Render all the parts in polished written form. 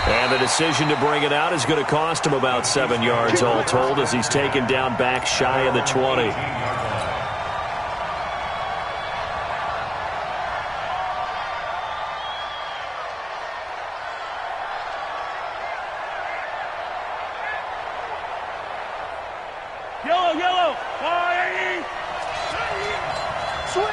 And the decision to bring it out is going to cost him about 7 yards all told as he's taken down back shy of the 20. Yellow. Switch.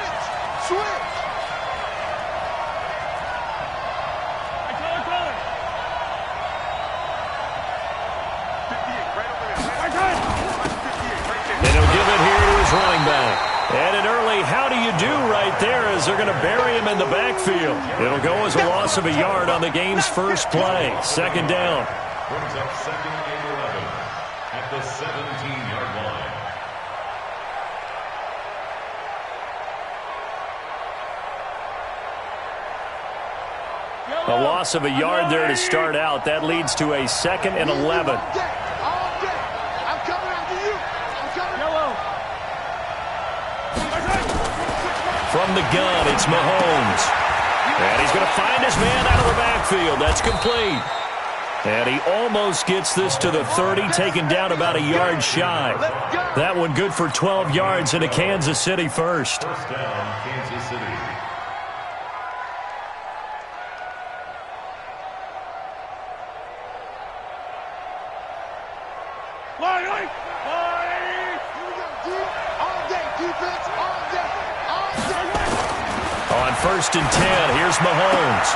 And he'll give it here to his running back. And an early how do you do right there as they're going to bury him in the backfield. It'll go as a loss of a yard on the game's first play. Second down. Brings up second and 11 at the 17-yard line. A loss of a yard there to start out. That leads to a second and 11. I'm coming after you. From the gun, it's Mahomes. And he's going to find his man out of the backfield. That's complete. And he almost gets this to the 30, taken down about a yard shy. That one good for 12 yards into Kansas City first. First down, Kansas City. On first and 10, here's Mahomes.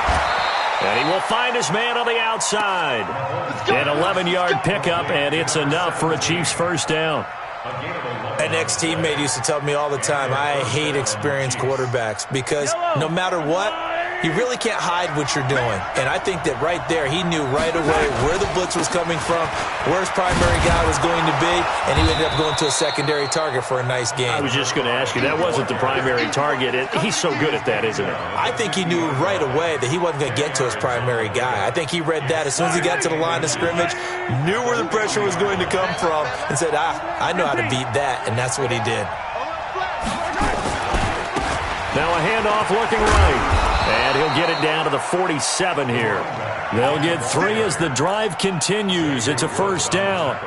And he will find his man on the outside. An 11-yard pickup, and it's enough for a Chiefs first down. An ex-teammate used to tell me all the time, I hate experienced quarterbacks because no matter what, you really can't hide what you're doing. And I think that right there, he knew right away where the blitz was coming from, where his primary guy was going to be, and he ended up going to a secondary target for a nice game. I was just going to ask you, that wasn't the primary target. He's so good at that, isn't he? I think he knew right away that he wasn't going to get to his primary guy. I think he read that as soon as he got to the line of scrimmage, knew where the pressure was going to come from, and said, I know how to beat that, and that's what he did. Now a handoff looking right. And he'll get it down to the 47 here. They'll get 3 as the drive continues. It's a first down.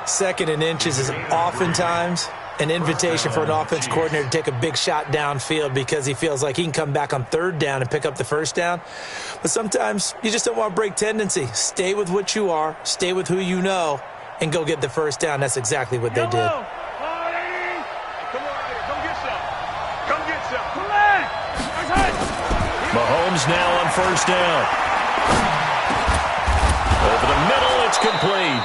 Second and inches is oftentimes an invitation for an offense coordinator to take a big shot downfield because he feels like he can come back on third down and pick up the first down. But sometimes you just don't want to break tendency. Stay with what you are, stay with who you know, and go get the first down. That's exactly what they did. Mahomes now on first down. Over the middle, it's complete.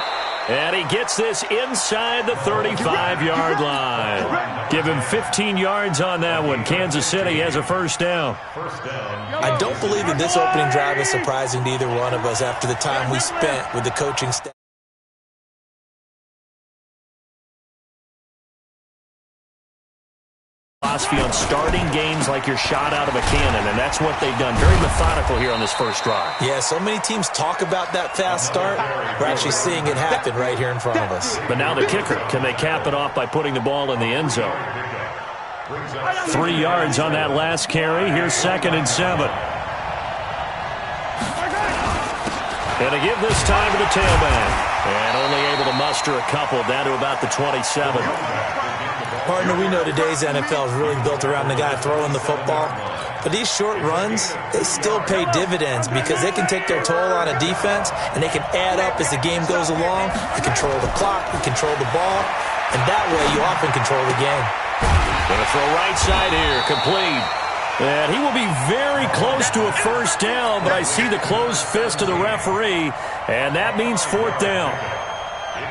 And he gets this inside the 35-yard line. Give him 15 yards on that one. Kansas City has a first down. I don't believe that this opening drive is surprising to either one of us after the time we spent with the coaching staff. Philosophy on starting games like you're shot out of a cannon, and that's what they've done. Very methodical here on this first drive. Yeah, so many teams talk about that fast start. We're actually seeing it happen right here in front of us. But now the kicker. Can they cap it off by putting the ball in the end zone? 3 yards on that last carry. Here's second and 7. And to give this time to the tailback. And only able to muster a couple down to about the 27. Partner, we know today's NFL is really built around the guy throwing the football. But these short runs, they still pay dividends because they can take their toll on a defense and they can add up as the game goes along. You control the clock, you control the ball, and that way you often control the game. Gonna throw right side here, complete. And he will be very close to a first down, but I see the closed fist of the referee, and that means fourth down.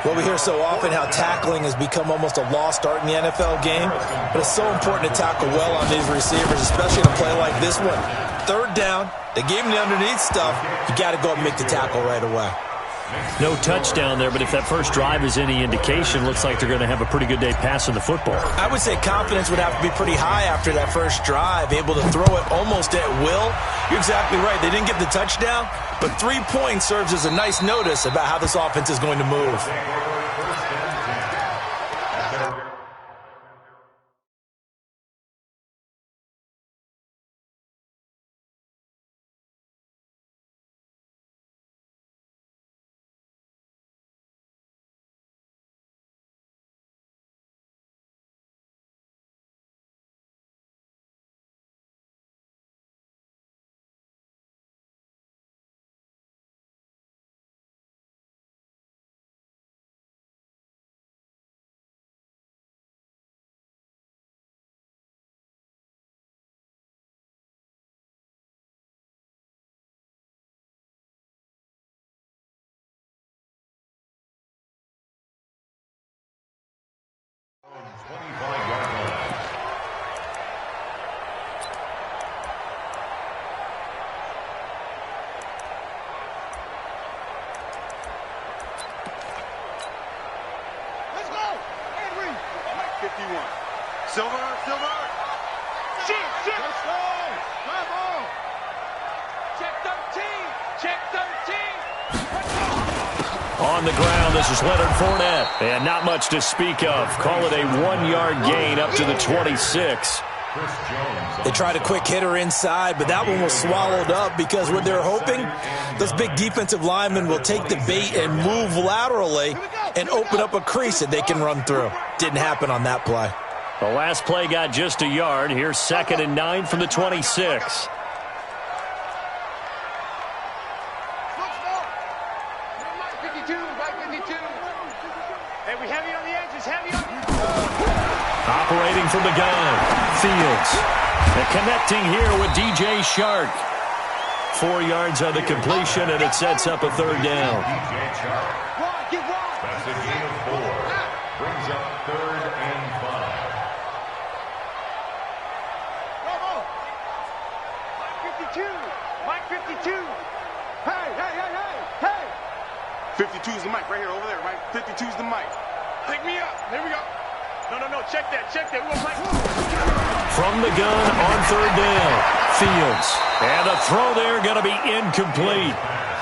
Well, we hear so often how tackling has become almost a lost art in the NFL game, but it's so important to tackle well on these receivers, especially in a play like this one. Third down, they gave him the underneath stuff. You got to go and make the tackle right away. No touchdown there, but if that first drive is any indication, looks like they're going to have a pretty good day passing the football. I would say confidence would have to be pretty high after that first drive, able to throw it almost at will. You're exactly right. They didn't get the touchdown, but 3 points serves as a nice notice about how this offense is going to move. he wants. Silver, silver. Shit, shit. Let's go. Come on. Check 13. Check 13. On the ground, this is Leonard Fournette. And not much to speak of. Call it a 1-yard gain up to the 26. They tried a quick hitter inside, but that one was swallowed up because what they're hoping, those big defensive linemen will take the bait and move laterally and open up a crease that they can run through. Didn't happen on that play. The last play got just a yard. Here's 2nd and 9 from the 26. Operating from the gun, Fields. And connecting here with DJ Shark. 4 yards on the completion, and it sets up a 3rd down. DJ Shark. That's a gain of 4. Brings up 3rd and 5. Bravo. Mike 52. Mike 52. Hey, hey, hey, hey, hey. 52 is the mic right here, over there, right? 52 is the mic. Pick me up. Here we go. No, check that. We want From the gun on 3rd down, Fields. And the throw there going to be incomplete.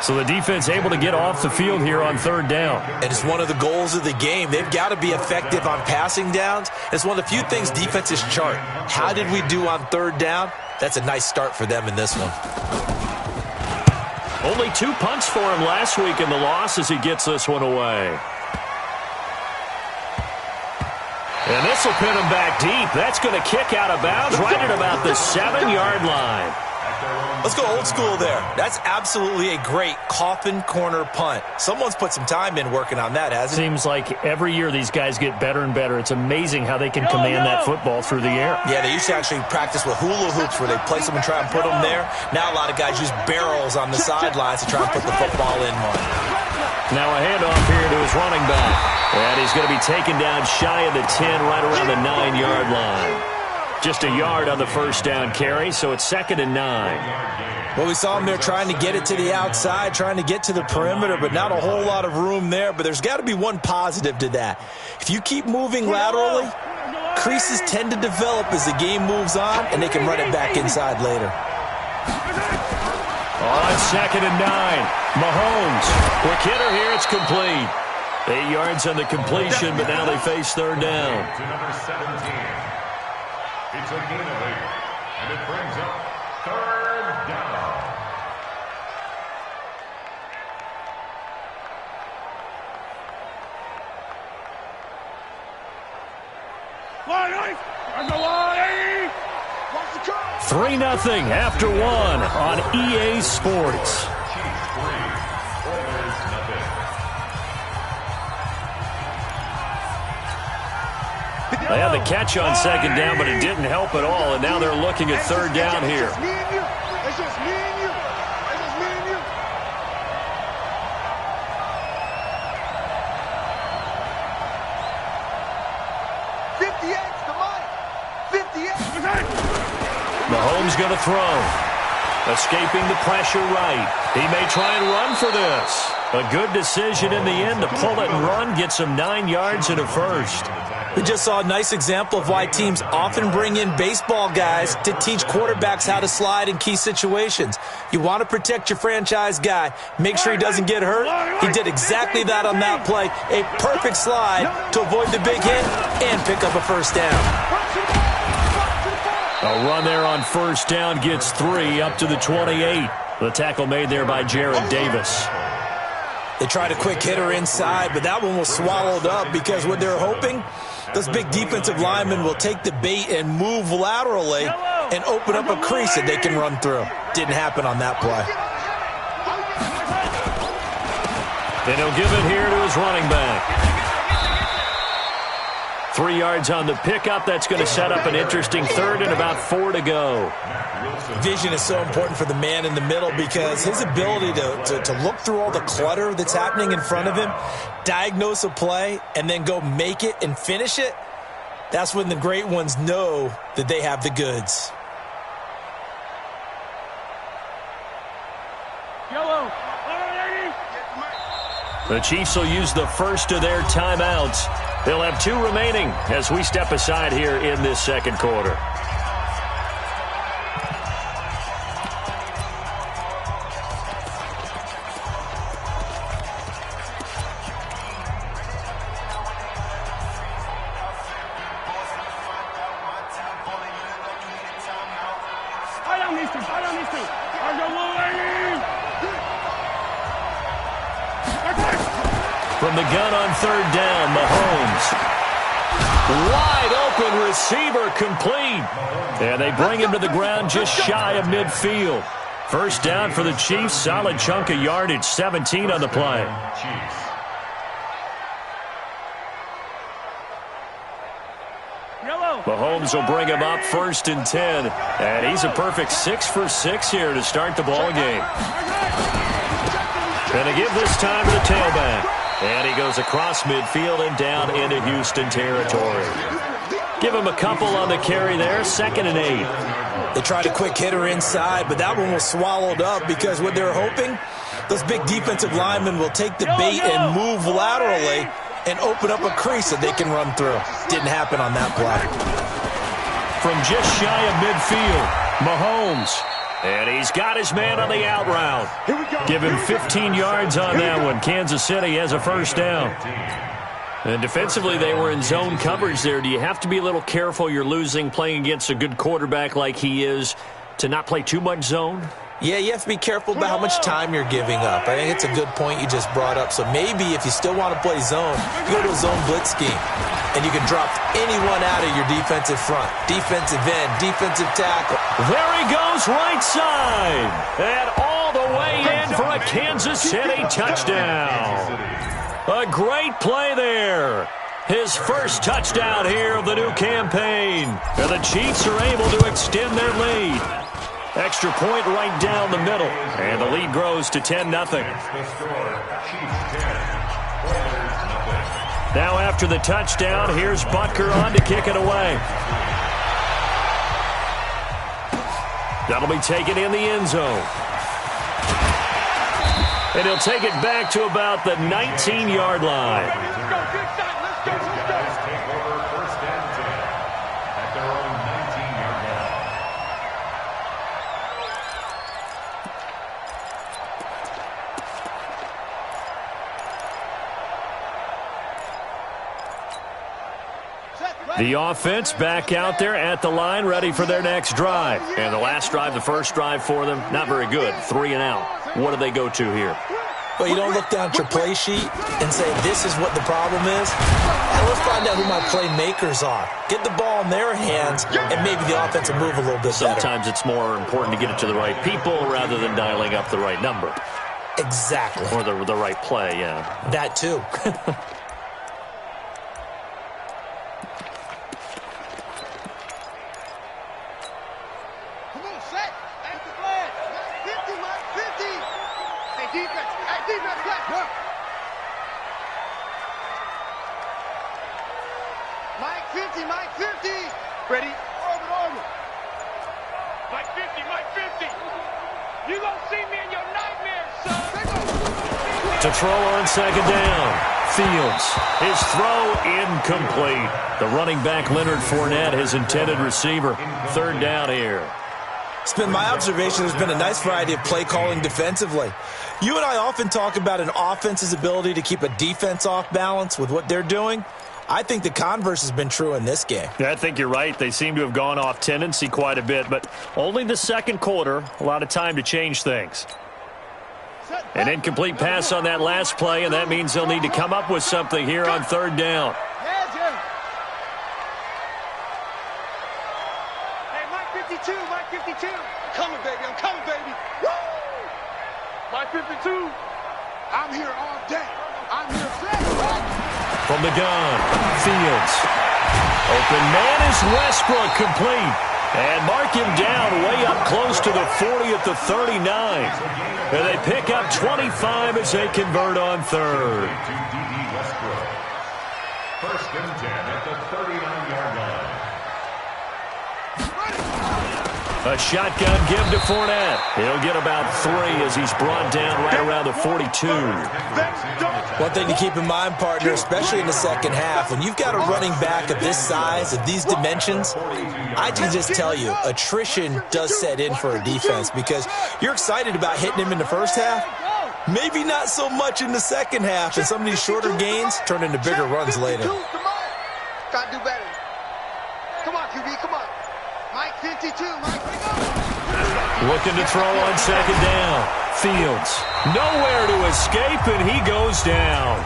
So the defense able to get off the field here on 3rd down. And it's one of the goals of the game. They've got to be effective on passing downs. It's one of the few things defenses chart. How did we do on 3rd down? That's a nice start for them in this one. Only 2 punts for him last week in the loss as he gets this one away. And this will pin him back deep. That's going to kick out of bounds right at about the 7-yard line. Let's go old school there. That's absolutely a great coffin corner punt. Someone's put some time in working on that, hasn't it? Seems like every year these guys get better and better. It's amazing how they can command that football through the air. Yeah, they used to actually practice with hula hoops where they place them and try and put them there. Now a lot of guys use barrels on the sidelines to try and put the football in one. Now a handoff here to his running back. And he's going to be taken down shy of the 10, right around the 9-yard line. Just a yard on the 1st down carry, so it's 2nd and 9. Well, we saw him there trying to get it to the outside, trying to get to the perimeter, but not a whole lot of room there. But there's got to be one positive to that. If you keep moving laterally, creases tend to develop as the game moves on, and they can run it back inside later. On 2nd and 9, Mahomes. Quick hitter here, it's complete. 8 yards on the completion, but now they face 3rd down. To number 17. It's a gain of 8, and it brings up 3rd down. Line, 3-0 after 1 on EA Sports. Chiefs 3, Oilers nothing. They had the catch on 2nd down, but it didn't help at all, and now they're looking at 3rd down here. It's just me and you. It's just me and you. It's just me and you. 58's the mic. 58. Mahomes going to throw. Escaping the pressure right. He may try and run for this. A good decision in the end to pull it and run, get some 9 yards and a 1st. We just saw a nice example of why teams often bring in baseball guys to teach quarterbacks how to slide in key situations. You want to protect your franchise guy. Make sure he doesn't get hurt. He did exactly that on that play. A perfect slide to avoid the big hit and pick up a 1st down. A run there on 1st down gets 3 up to the 28. The tackle made there by Jared Davis. They tried a quick hitter inside, but that one was swallowed up because what they're hoping, those big defensive linemen will take the bait and move laterally and open up a crease that they can run through. Didn't happen on that play. And he'll give it here to his running back. 3 yards on the pickup. That's going to set up an interesting 3rd and about 4 to go. Vision is so important for the man in the middle because his ability to look through all the clutter that's happening in front of him, diagnose a play, and then go make it and finish it, that's when the great ones know that they have the goods. The Chiefs will use the first of their timeouts. They'll have 2 remaining as we step aside here in this second quarter. From the gun on third down, Mahomes. Wide open receiver complete. And they bring him to the ground just shy of midfield. First down for the Chiefs. Solid chunk of yardage, 17 on the play. Mahomes will bring him up 1st and 10. And he's a perfect 6 for 6 here to start the ball game. Going to give this time to the tailback. And he goes across midfield and down into Houston territory. Give him a couple on the carry there, 2nd and 8. They tried a quick hitter inside, but that one was swallowed up because what they're hoping, those big defensive linemen will take the bait and move laterally and open up a crease that they can run through. Didn't happen on that play. From just shy of midfield, Mahomes. And he's got his man on the out route. Give him 15 yards on that one. Kansas City has a first down. And defensively, they were in zone coverage there. Do you have to be a little careful you're losing playing against a good quarterback like he is to not play too much zone? Yeah, you have to be careful about how much time you're giving up. I think it's a good point you just brought up. So maybe if you still want to play zone, you go to a zone blitz scheme. And you can drop anyone out of your defensive front. Defensive end, defensive tackle. There he goes, right side. And all the way in for a Kansas City touchdown. A great play there. His first touchdown here of the new campaign. And the Chiefs are able to extend their lead. Extra point right down the middle. And the lead grows to 10-0. Now after the touchdown, here's Butker on to kick it away. That'll be taken in the end zone. And he'll take it back to about the 19-yard line. The offense back out there at the line, ready for their next drive. And the last drive, the first drive for them, not very good. 3 and out. What do they go to here? Well, you don't look down at your play sheet and say, this is what the problem is. And let's find out who my playmakers are. Get the ball in their hands, and maybe the offense will move a little bit better. Sometimes it's more important to get it to the right people rather than dialing up the right number. Exactly. Or the right play, yeah. That too. Mike 50. Ready? Orbit. Mike 50. You gonna see me in your nightmares, son. To throw on second down. Fields. His throw incomplete. The running back, Leonard Fournette, his intended receiver. Third down here. It's been my observation there's been a nice variety of play calling defensively. You and I often talk about an offense's ability to keep a defense off balance with what they're doing. I think the converse has been true in this game. Yeah, I think you're right. They seem to have gone off tendency quite a bit, but only the second quarter, a lot of time to change things. An incomplete pass on that last play, and that means they'll need to come up with something here on third down. Hey, Mike 52. I'm coming, baby. Woo! Mike 52. I'm here all day. I'm here fresh. From the gun, Fields. Open man is Westbrook, complete. And mark him down way up close to the 40 at the 39. And they pick up 25 as they convert on third. First and 10 at the 39-yard line. A shotgun give to Fournette. He'll get about 3 as he's brought down right around the 42. One thing to keep in mind, partner, especially in the second half, when you've got a running back of this size, of these dimensions, I can just tell you, attrition does set in for a defense because you're excited about hitting him in the first half. Maybe not so much in the second half, and some of these shorter gains turn into bigger runs later. Gotta do better. Come on, QB, come on. Mike 52, Mike, Looking to throw on second down. Fields nowhere to escape, and he goes down.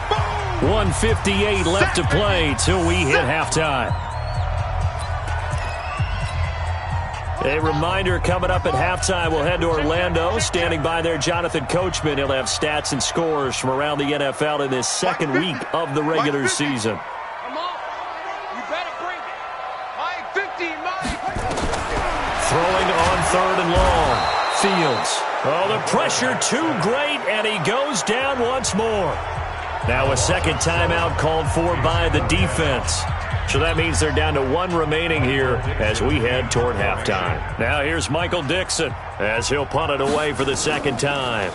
1:58 left to play till we hit halftime. A reminder, coming up at halftime, we'll head to Orlando. Standing by there, Jonathan Coachman. He'll have stats and scores from around the NFL in this second week of the regular season. Come on. You better bring it. Mike 50, Mike. Throwing on 3rd and long. Fields. Oh, the pressure too great, and he goes down once more. Now a second timeout called for by the defense. So that means they're down to 1 remaining here as we head toward halftime. Now here's Michael Dixon as he'll punt it away for the second time.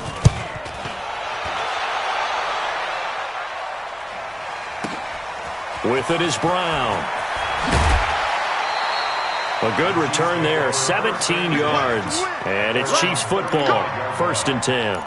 With it is Brown. A good return there, 17 yards. And it's Chiefs football, 1st and 10.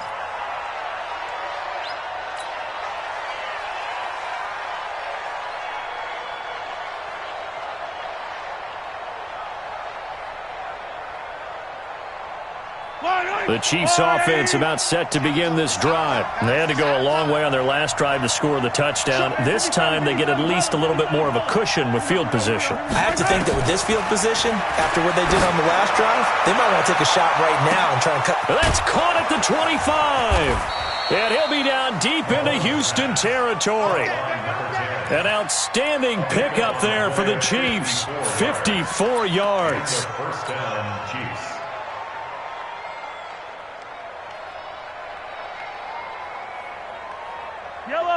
The Chiefs offense about set to begin this drive. They had to go a long way on their last drive to score the touchdown. This time they get at least a little bit more of a cushion with field position. I have to think that with this field position, after what they did on the last drive, they might want to take a shot right now and try and cut. That's caught at the 25. And he'll be down deep into Houston territory. An outstanding pickup there for the Chiefs. 54 yards. First down, Chiefs.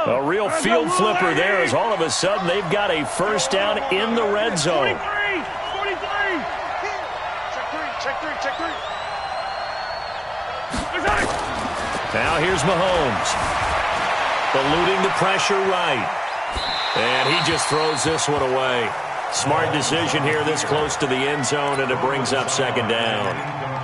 A real field flipper there as all of a sudden they've got a first down in the red zone. 43. Check three. Now here's Mahomes. Eluding the pressure right. And he just throws this one away. Smart decision here this close to the end zone, and it brings up second down.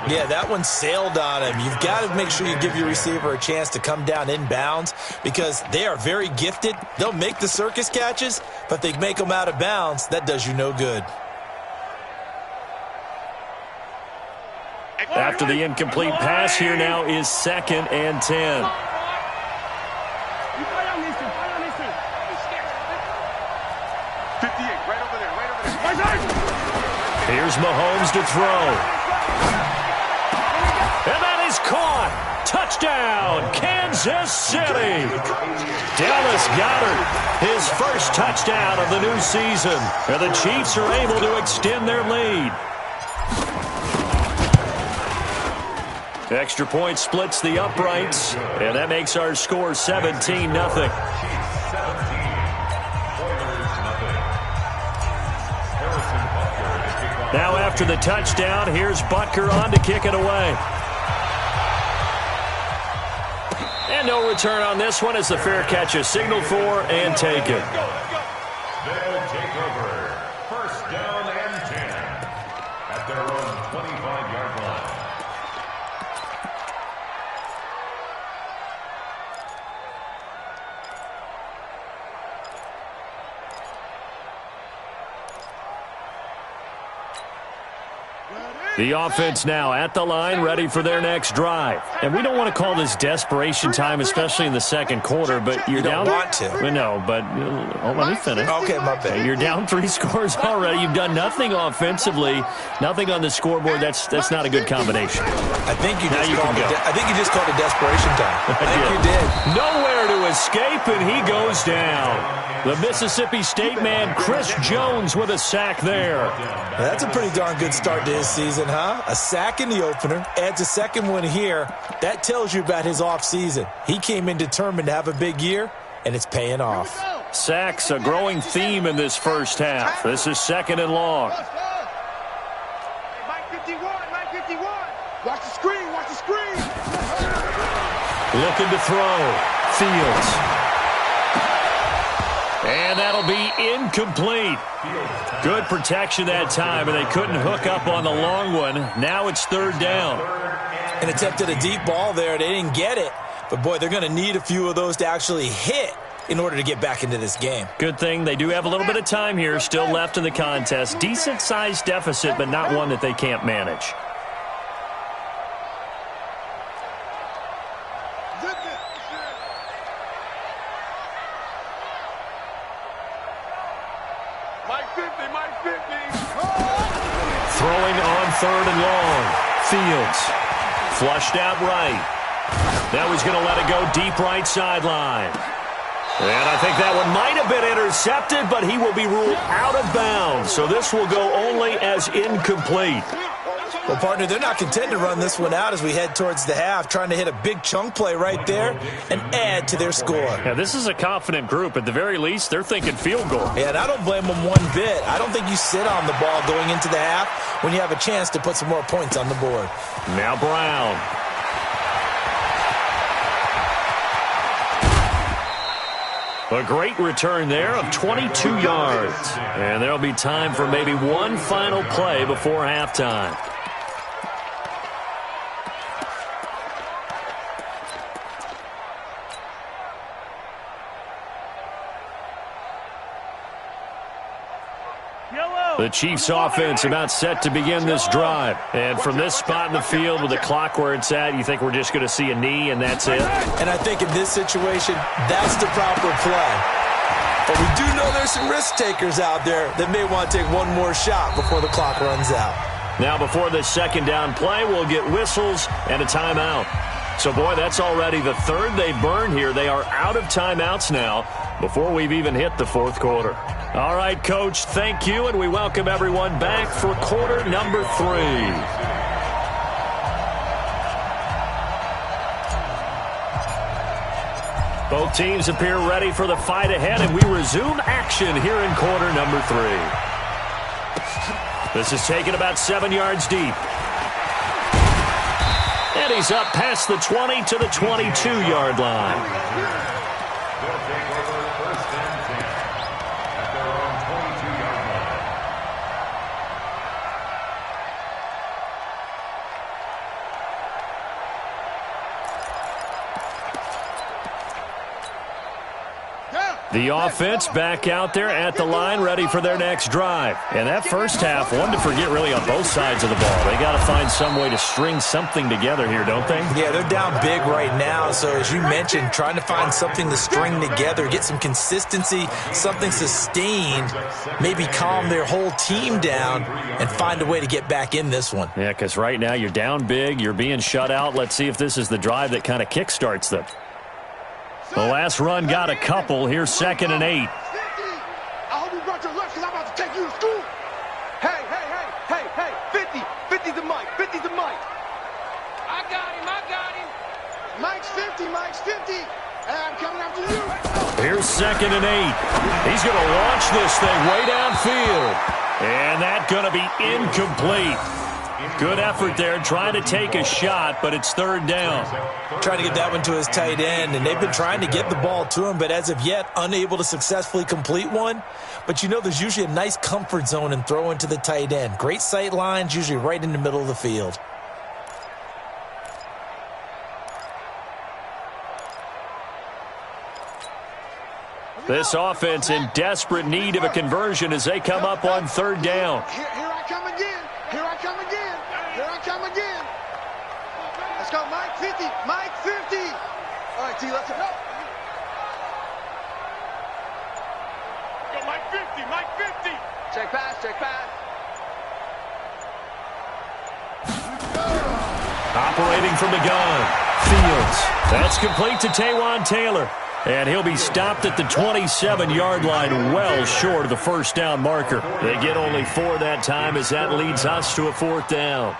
Yeah, that one sailed on him. You've got to make sure you give your receiver a chance to come down inbounds because they are very gifted. They'll make the circus catches, but they make them out of bounds. That does you no good. After the incomplete pass, here now is 2nd and 10. Here's Mahomes to throw. And that is caught. Touchdown, Kansas City. Dallas Goedert, his first touchdown of the new season. And the Chiefs are able to extend their lead. Extra point splits the uprights, and that makes our score 17-0. Now after the touchdown, here's Butker on to kick it away. And no return on this one as the fair catch is signaled for and taken. They'll take over. First down and 10 at their own 25-yard line. The offense now at the line, ready for their next drive. And we don't want to call this desperation time, especially in the second quarter, but you're down. You don't want to. Well, no, but let me finish. Okay, my bad. You're down 3 scores already. You've done nothing offensively, nothing on the scoreboard. That's not a good combination. I think you just called it. I think you just called it desperation time. I think you did. Nowhere to escape, and he goes down. The Mississippi State man, Chris Jones, with a sack there. That's a pretty darn good start to his season, huh? A sack in the opener, adds a second one here. That tells you about his offseason. He came in determined to have a big year, and it's paying off. Sacks, a growing theme in this first half. This is 2nd and long. Mike 51, Mike 51. Looking to throw. Fields. And that'll be incomplete. Good protection that time, and they couldn't hook up on the long one. Now it's third down. And attempted a deep ball there. They didn't get it. But, boy, they're going to need a few of those to actually hit in order to get back into this game. Good thing they do have a little bit of time here still left in the contest. Decent-sized deficit, but not one that they can't manage. Throwing on third and long. Fields. Flushed out right. Now he's going to let it go deep right sideline. And I think that one might have been intercepted, but he will be ruled out of bounds. So this will go only as incomplete. Well, partner, they're not content to run this one out as we head towards the half, trying to hit a big chunk play right there and add to their score. Yeah, this is a confident group. At the very least, they're thinking field goal. Yeah, and I don't blame them one bit. I don't think you sit on the ball going into the half when you have a chance to put some more points on the board. Now Brown. A great return there of 22 yards. And there'll be time for maybe one final play before halftime. The Chiefs offense about set to begin this drive. And from this spot in the field with the clock where it's at, you think we're just going to see a knee and that's it? And I think in this situation, that's the proper play. But we do know there's some risk takers out there that may want to take one more shot before the clock runs out. Now before this second down play, we'll get whistles and a timeout. So, boy, that's already the third they've burned here. They are out of timeouts now before we've even hit the fourth quarter. All right, Coach, thank you, and we welcome everyone back for quarter number 3. Both teams appear ready for the fight ahead, and we resume action here in quarter number 3. This is taken about 7 yards deep. And he's up past the 20 to the 22-yard line. They'll take over first and 10 at their own 22-yard line. The offense back out there at the line, ready for their next drive. And that first half, one to forget really on both sides of the ball. They got to find some way to string something together here, don't they? Yeah, they're down big right now. So as you mentioned, trying to find something to string together, get some consistency, something sustained, maybe calm their whole team down and find a way to get back in this one. Yeah, because right now you're down big, you're being shut out. Let's see if this is the drive that kind of kickstarts them. The last run got a couple. Here's 2nd and 8. I hope you brought your lunch because I'm about to take you to school. Hey, 50. 50's the mic. 50's the mic. I got him. Mike's 50. And I'm coming after you. Here's 2nd and 8. He's going to launch this thing way downfield. And that's going to be incomplete. Good effort there, trying to take a shot, but it's third down. Trying to get that one to his tight end, and they've been trying to get the ball to him, but as of yet, unable to successfully complete one. But you know there's usually a nice comfort zone in throwing to the tight end. Great sight lines, usually right in the middle of the field. This offense in desperate need of a conversion as they come up on third down. Here I come again. Let's go, Mike 50. All right, T, let's go. Go, Mike 50. Check pass. Operating from the gun. Fields. That's complete to Taywan Taylor. And he'll be stopped at the 27-yard line, well short of the first down marker. They get only 4 that time as that leads us to a 4th down.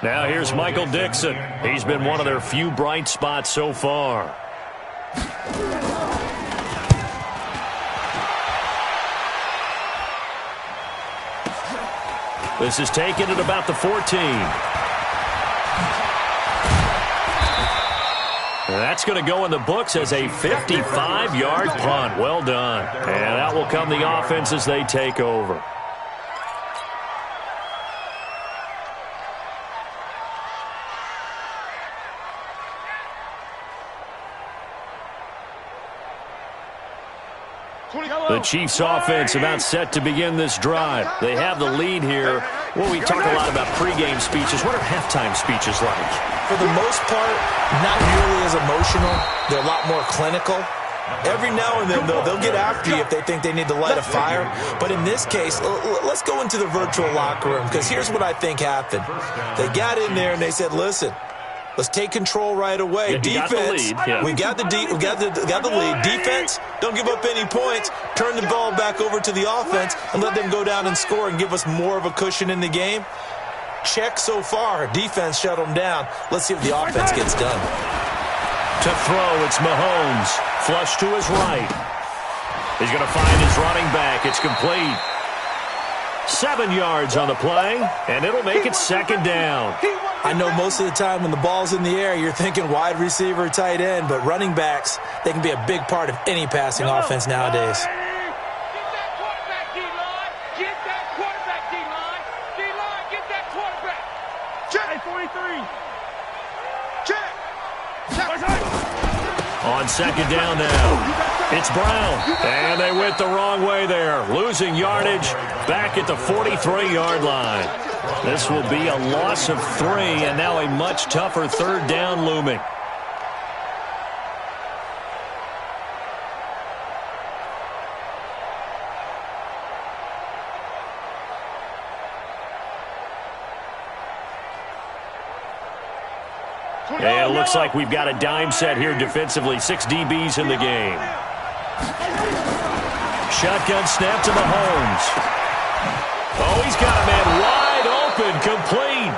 Now here's Michael Dixon. He's been one of their few bright spots so far. This is taken at about the 14. That's going to go in the books as a 55-yard punt. Well done. And that will come the offense as they take over. The Chiefs offense about set to begin this drive. They have the lead here. Well, we talk a lot about pregame speeches. What are halftime speeches like? For the most part, not nearly as emotional. They're a lot more clinical. Every now and then, though, they'll get after you if they think they need to light a fire. But in this case, let's go into the virtual locker room, because here's what I think happened. They got in there and they said, listen, let's take control right away. Yeah, defense, we got the lead. Defense, don't give up any points. Turn the ball back over to the offense and let them go down and score and give us more of a cushion in the game. Check so far. Defense shut them down. Let's see if the offense gets done. To throw, it's Mahomes. Flush to his right. He's going to find his running back. It's complete. 7 yards on the play, and it'll make it second down. I know most of the time when the ball's in the air, you're thinking wide receiver, tight end, but running backs, they can be a big part of any passing offense nowadays. Get that quarterback, D-line. Get that quarterback, D-line. D-line, get that quarterback. Check. 43. Check. On second down now, it's Brown. And they went the wrong way there. Losing yardage back at the 43-yard line. This will be a loss of 3, and now a much tougher third down looming. And it looks like we've got a dime set here defensively. 6 DBs in the game. Shotgun snap to Mahomes. Oh, he's got a man wide open, complete.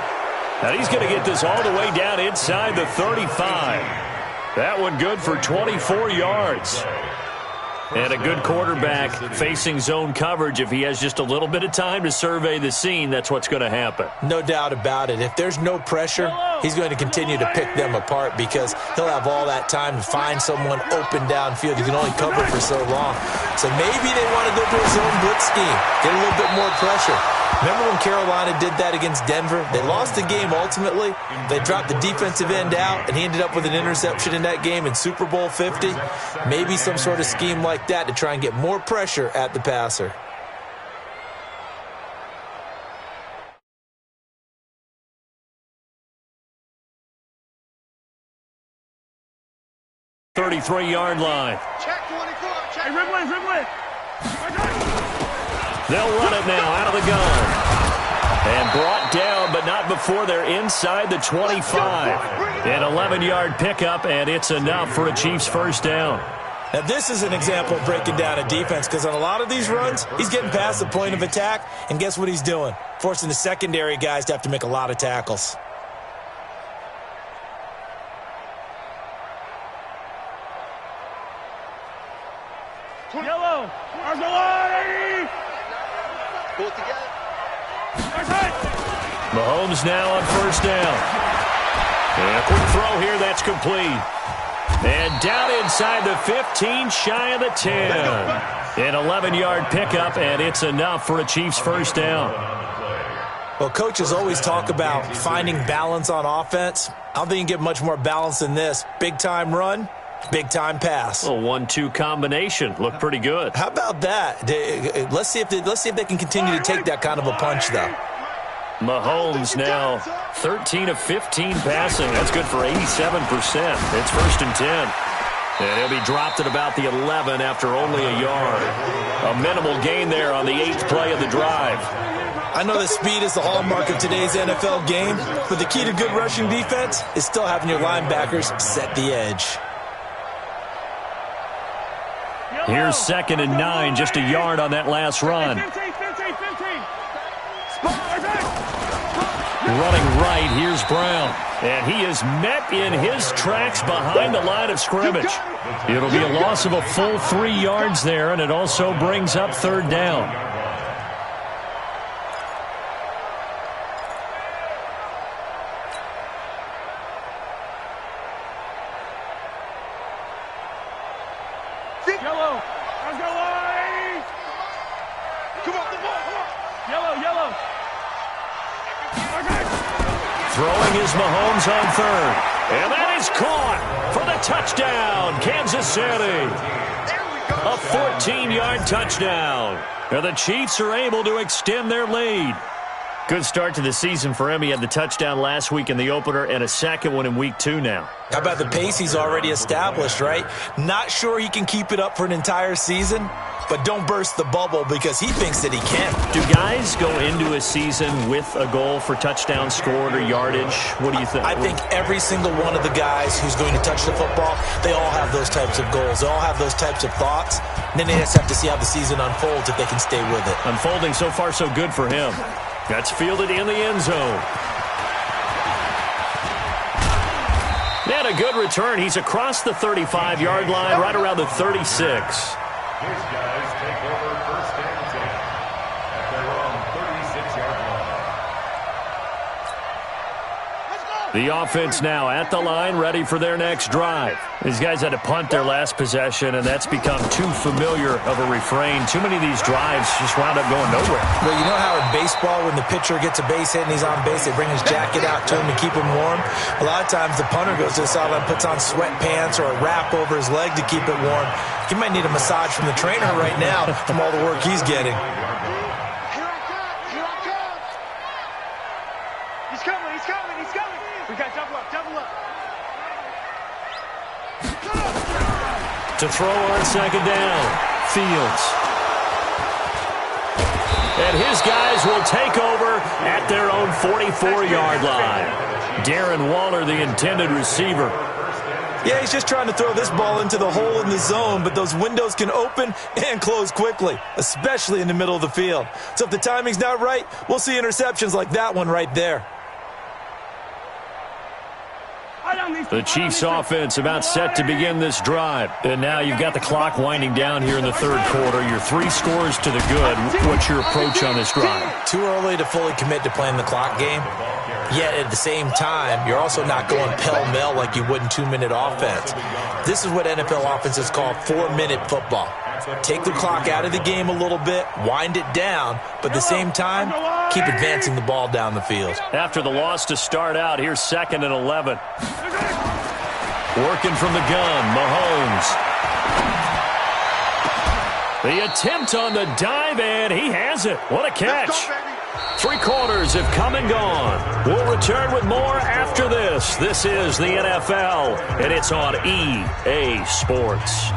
And he's going to get this all the way down inside the 35. That one good for 24 yards. And a good quarterback facing zone coverage. If he has just a little bit of time to survey the scene, that's what's going to happen. No doubt about it. If there's no pressure, he's going to continue to pick them apart because he'll have all that time to find someone open downfield. You can only cover for so long. So maybe they want to go to a zone blitz scheme, get a little bit more pressure. Remember when Carolina did that against Denver? They lost the game ultimately. They dropped the defensive end out, and he ended up with an interception in that game in Super Bowl 50. Maybe some sort of scheme like that to try and get more pressure at the passer. .33-yard line. Check 24. Check. Hey, Ridley. They'll run it now out of the gun. And brought down, but not before they're inside the 25. An 11-yard pickup, and it's enough for a Chiefs first down. Now, this is an example of breaking down a defense because on a lot of these runs, he's getting past the point of attack, and guess what he's doing? Forcing the secondary guys to have to make a lot of tackles. Yellow. Arsenal. Pull it together. Mahomes now on first down. And a quick throw here, that's complete. And down inside the 15, shy of the 10. An 11-yard pickup, and it's enough for a Chiefs first down. Well, coaches always talk about finding balance on offense. I don't think you can get much more balance than this. Big-time run, big-time pass. A 1-2 combination. Looked pretty good. How about that? Let's see if they can continue to take that kind of a punch, though. Mahomes now 13 of 15 passing. That's good for 87%. It's first and 10. And he'll be dropped at about the 11 after only a yard. A minimal gain there on the 8th play of the drive. I know that speed is the hallmark of today's NFL game, but the key to good rushing defense is still having your linebackers set the edge. Here's 2nd and 9, just a yard on that last run. 15. Running right, here's Brown. And he is met in his tracks behind the line of scrimmage. It'll be a loss of a full 3 yards there, and it also brings up third down. Throwing is Mahomes on third. And that is caught for the touchdown, Kansas City. A 14-yard touchdown. And the Chiefs are able to extend their lead. Good start to the season for him. He had the touchdown last week in the opener and a second one in week 2 now. How about the pace he's already established, right? Not sure he can keep it up for an entire season, but don't burst the bubble because he thinks that he can. Do guys go into a season with a goal for touchdown scored or yardage? What do you think? I think every single one of the guys who's going to touch the football, they all have those types of goals. They all have those types of thoughts. And then they just have to see how the season unfolds if they can stay with it. Unfolding so far so good for him. That's fielded in the end zone. And a good return. He's across the 35-yard line, right around the 36. His guys take over first and 10 at their own 36-yard line. The offense now at the line, ready for their next drive. These guys had to punt their last possession, and that's become too familiar of a refrain. Too many of these drives just wound up going nowhere. Well, you know how in baseball, when the pitcher gets a base hit and he's on base, they bring his jacket out to him to keep him warm? A lot of times the punter goes to the sideline, puts on sweatpants or a wrap over his leg to keep it warm. He might need a massage from the trainer right now from all the work he's getting. He's coming, he's coming, he's coming. We got double up, double up. To throw on second down, Fields. And his guys will take over at their own 44-yard line. Darren Waller, the intended receiver. Yeah, he's just trying to throw this ball into the hole in the zone, but those windows can open and close quickly, especially in the middle of the field. So if the timing's not right, we'll see interceptions like that one right there. The Chiefs offense about set to begin this drive. And now you've got the clock winding down here in the third quarter. Your 3 scores to the good. What's your approach on this drive? Too early to fully commit to playing the clock game. Yet at the same time, you're also not going pell-mell like you would in 2-minute offense. This is what NFL offenses call 4-minute football. Take the clock out of the game a little bit, wind it down, but at the same time, keep advancing the ball down the field. After the loss to start out, here's 2nd and 11. Working from the gun, Mahomes. The attempt on the dive, and he has it. What a catch. 3 quarters have come and gone. We'll return with more after this. This is the NFL, and it's on EA Sports.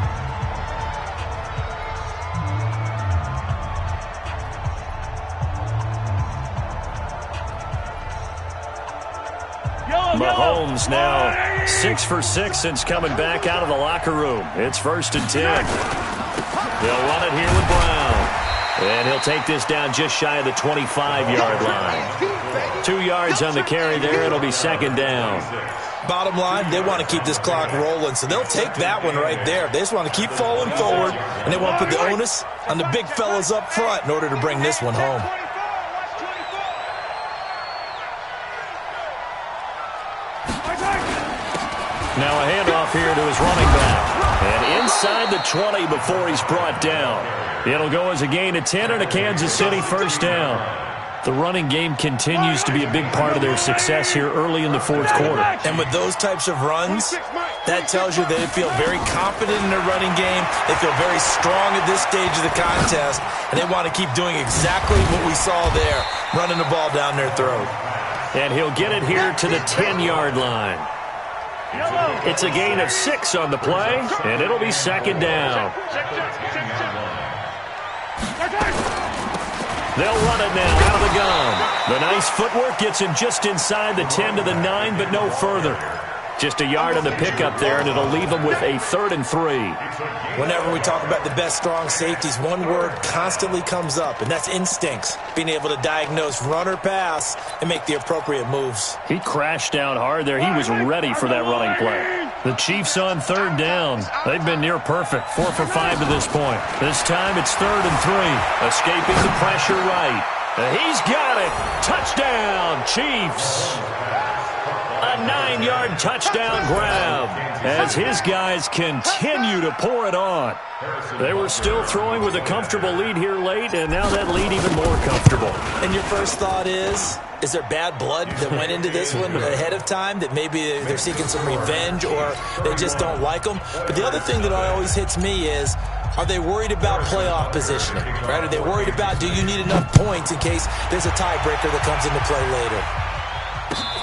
Mahomes now 6 for 6 since coming back out of the locker room. It's 1st and 10. They'll run it here with Brown. And he'll take this down just shy of the 25-yard line. 2 yards on the carry there. It'll be 2nd down. Bottom line, they want to keep this clock rolling, so they'll take that one right there. They just want to keep falling forward, and they want to put the onus on the big fellas up front in order to bring this one home. Now a handoff here to his running back. And inside the 20 before he's brought down. It'll go as a gain of 10 and a Kansas City 1st down. The running game continues to be a big part of their success here early in the 4th quarter. And with those types of runs, that tells you they feel very confident in their running game. They feel very strong at this stage of the contest. And they want to keep doing exactly what we saw there, running the ball down their throat. And he'll get it here to the 10-yard line. It's a gain of 6 on the play, and it'll be 2nd down. They'll run it now out of the gun. The nice footwork gets him just inside the 10 to the 9, but no further. Just a yard on the pickup there, and it'll leave him with a 3rd and 3. Whenever we talk about the best strong safeties, one word constantly comes up, and that's instincts. Being able to diagnose run or pass and make the appropriate moves. He crashed down hard there. He was ready for that running play. The Chiefs on 3rd down. They've been near perfect. 4 for 5 to this point. This time it's 3rd and 3. Escaping the pressure right. He's got it. Touchdown, Chiefs. A 9-yard touchdown grab as his guys continue to pour it on. They were still throwing with a comfortable lead here late, and now that lead even more comfortable. And your first thought is there bad blood that went into this one ahead of time, that maybe they're seeking some revenge or they just don't like them? But the other thing that always hits me is, are they worried about playoff positioning? Right? Are they worried about, do you need enough points in case there's a tiebreaker that comes into play later?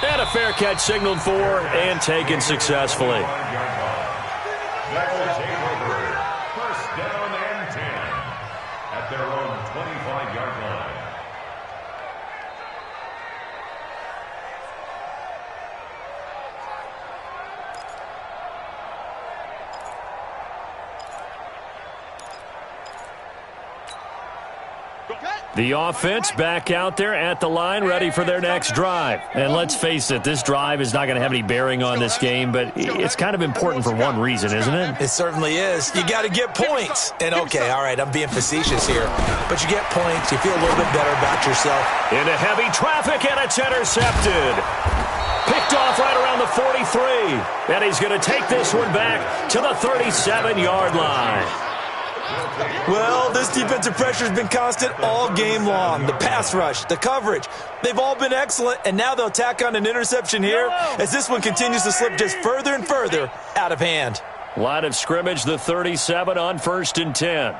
And a fair catch signaled for and taken successfully. That will take over. First down and 10 at their own 25-yard line. The offense back out there at the line, ready for their next drive. And let's face it, this drive is not going to have any bearing on this game, but it's kind of important for one reason, isn't it? It certainly is. You got to get points. And okay, all right, I'm being facetious here, but you get points, you feel a little bit better about yourself. Into heavy traffic, and it's intercepted. Picked off right around the 43. And he's going to take this one back to the 37-yard line. Well, this defensive pressure has been constant all game long. The pass rush, the coverage, they've all been excellent, and now they'll tack on an interception here as this one continues to slip just further and further out of hand. Line of scrimmage, the 37 on 1st and 10.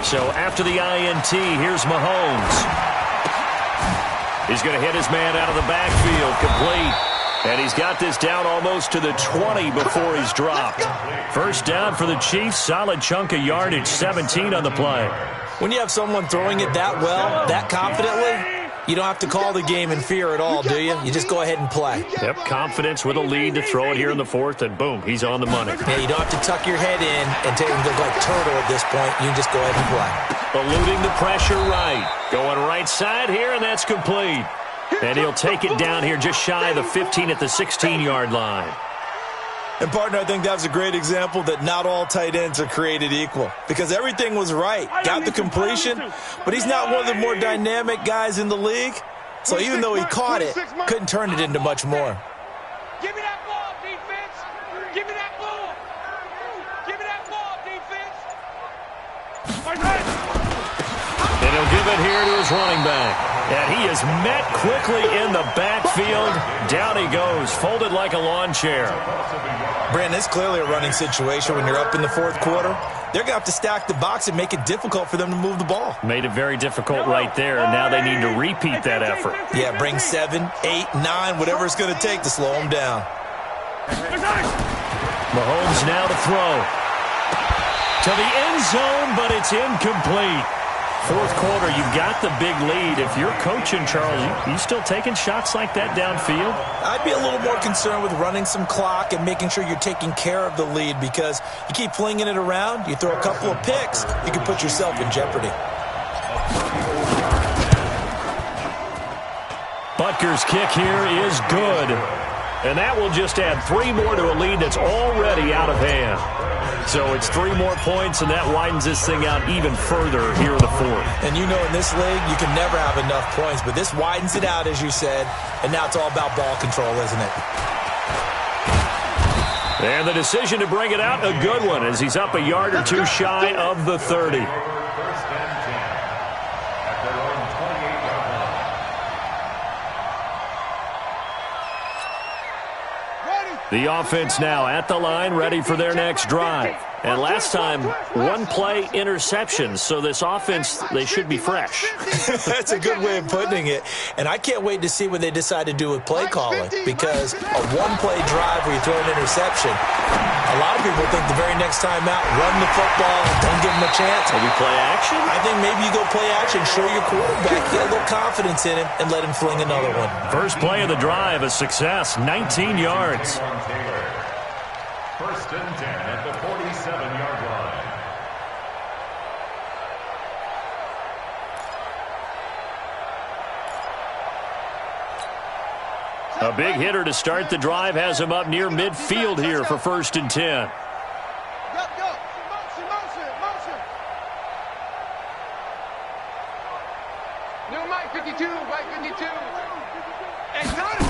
So after the INT, here's Mahomes. He's going to hit his man out of the backfield, complete. And he's got this down almost to the 20 before he's dropped. First down for the Chiefs. Solid chunk of yardage, 17 on the play. When you have someone throwing it that well, that confidently, you don't have to call the game in fear at all, do you? You just go ahead and play. Yep, confidence with a lead to throw it here in the 4th, and boom, he's on the money. Yeah, you don't have to tuck your head in and take him to like turtle at this point. You just go ahead and play. Eluding the pressure right. Going right side here, and that's complete. And he'll take it down here just shy of the 15 at the 16-yard line. And, partner, I think that was a great example that not all tight ends are created equal because everything was right. Got the completion, but he's not one of the more dynamic guys in the league. So even though he caught it, couldn't turn it into much more. Give me that ball, defense. Give me that ball. Give me that ball, defense. And he'll give it here to his running back. And he is met quickly in the backfield. Down he goes, folded like a lawn chair. Brandon, it's clearly a running situation when you're up in the 4th quarter. They're going to have to stack the box and make it difficult for them to move the ball. Made it very difficult right there. Now they need to repeat that effort. Yeah, bring 7, 8, 9, whatever it's going to take to slow them down. Mahomes now to throw. To the end zone, but it's incomplete. 4th quarter, you've got the big lead. If you're coaching, Charles, you still taking shots like that downfield? I'd be a little more concerned with running some clock and making sure you're taking care of the lead because you keep flinging it around, you throw a couple of picks, you can put yourself in jeopardy. Butker's kick here is good. And that will just add 3 more to a lead that's already out of hand. So it's 3 more points, and that widens this thing out even further here in the 4th. And you know in this league, you can never have enough points, but this widens it out, as you said, and now it's all about ball control, isn't it? And the decision to bring it out, a good one, as he's up a yard or 2 shy of the 30. First and 10 at their own 28-yard line. The offense now at the line, ready for their next drive. And last time, 1-play interception. So this offense, they should be fresh. That's a good way of putting it. And I can't wait to see what they decide to do with play calling. Because a 1-play drive where you throw an interception, a lot of people think the very next time out, run the football, don't give them a chance. Maybe play action? I think maybe you go play action, show your quarterback, get a little confidence in him, and let him fling another one. First play of the drive, a success, 19 yards. First and 10 at the 47-yard line. A big hitter to start the drive has him up near midfield here for 1st and 10. No, Mike 52, Mike 52. And got it.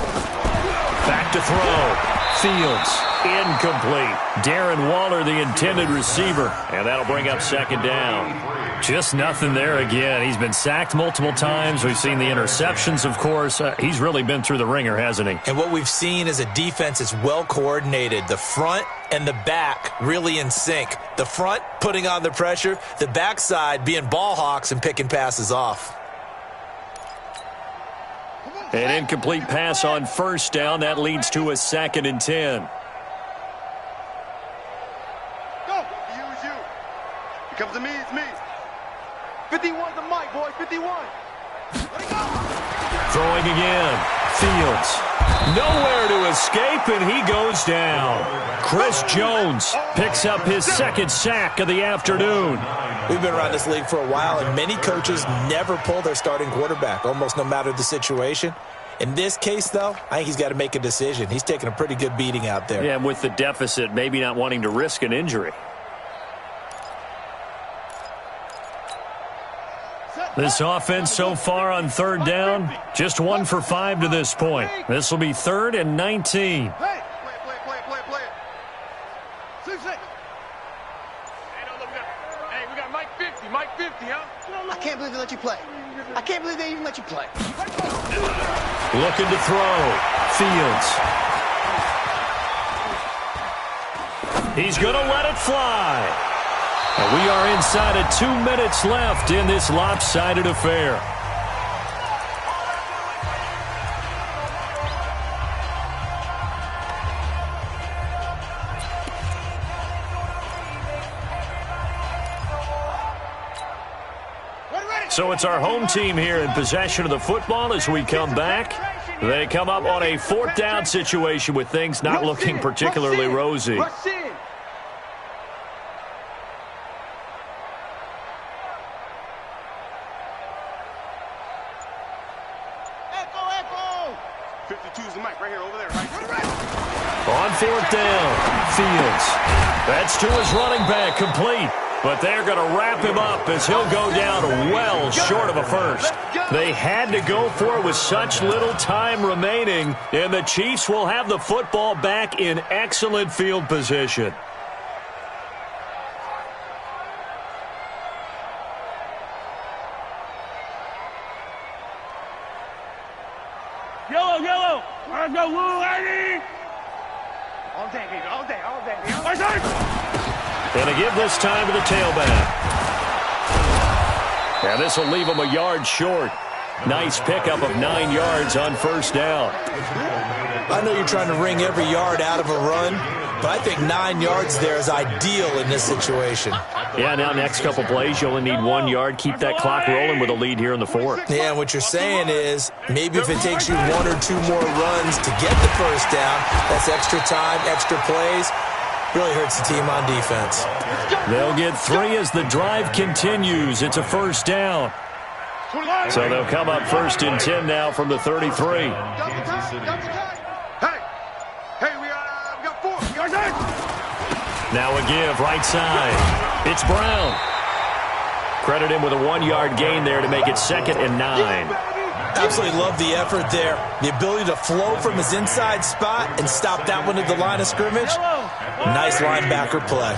Back to throw. Fields, incomplete. Darren Waller, the intended receiver, and that'll bring up second down. Just nothing there again. He's been sacked multiple times. We've seen the interceptions, of course. He's really been through the ringer, hasn't he? And what we've seen is a defense that's well coordinated. The front and the back really in sync. The front putting on the pressure, the backside being ball hawks and picking passes off. An incomplete pass on first down. That leads to a 2nd and 10. Go. You is you. It comes to me, it's me. 51's the mic, boy. 51. Let it go. Throwing again. Fields. Nowhere to escape, and he goes down. Chris Jones picks up his 2nd sack of the afternoon. We've been around this league for a while, and many coaches never pull their starting quarterback, almost no matter the situation. In this case, though, I think he's got to make a decision. He's taking a pretty good beating out there. Yeah, and with the deficit, maybe not wanting to risk an injury. This offense so far on 3rd down, just 1 for 5 to this point. This will be 3rd and 19. Play it. 6-6. Hey, we got Mike 50, Mike 50, huh? I can't believe they let you play. I can't believe they even let you play. Looking to throw. Fields. He's going to let it fly. And we are inside of 2 minutes left in this lopsided affair. So it's our home team here in possession of the football as we come back. They come up on a 4th down situation with things not looking particularly rosy. Rush in. Echo. 52's the mic right here, over there, right? On 4th down, Fields. That's to his running back, complete. But they're going to wrap him up as he'll go down well short of a first. They had to go for it with such little time remaining, and the Chiefs will have the football back in excellent field position. Yellow. Let's go, Blue Lady. All day, baby. All day. And a give this time to the tailback. And this will leave him a yard short. Nice pickup of 9 yards on first down. I know you're trying to wring every yard out of a run, but I think 9 yards there is ideal in this situation. Yeah, now next couple plays, you only need 1 yard. Keep that clock rolling with a lead here in the 4th. Yeah, and what you're saying is maybe if it takes you 1 or 2 more runs to get the first down, that's extra time, extra plays. Really hurts the team on defense. They'll get 3 as the drive continues. It's a first down. So they'll come up 1st and 10 now from the 33. Hey, we got 4. Now a give right side. It's Brown. Credit him with a 1 yard gain there to make it 2nd and 9. Absolutely love the effort there. The ability to flow from his inside spot and stop that one at the line of scrimmage. Nice linebacker play.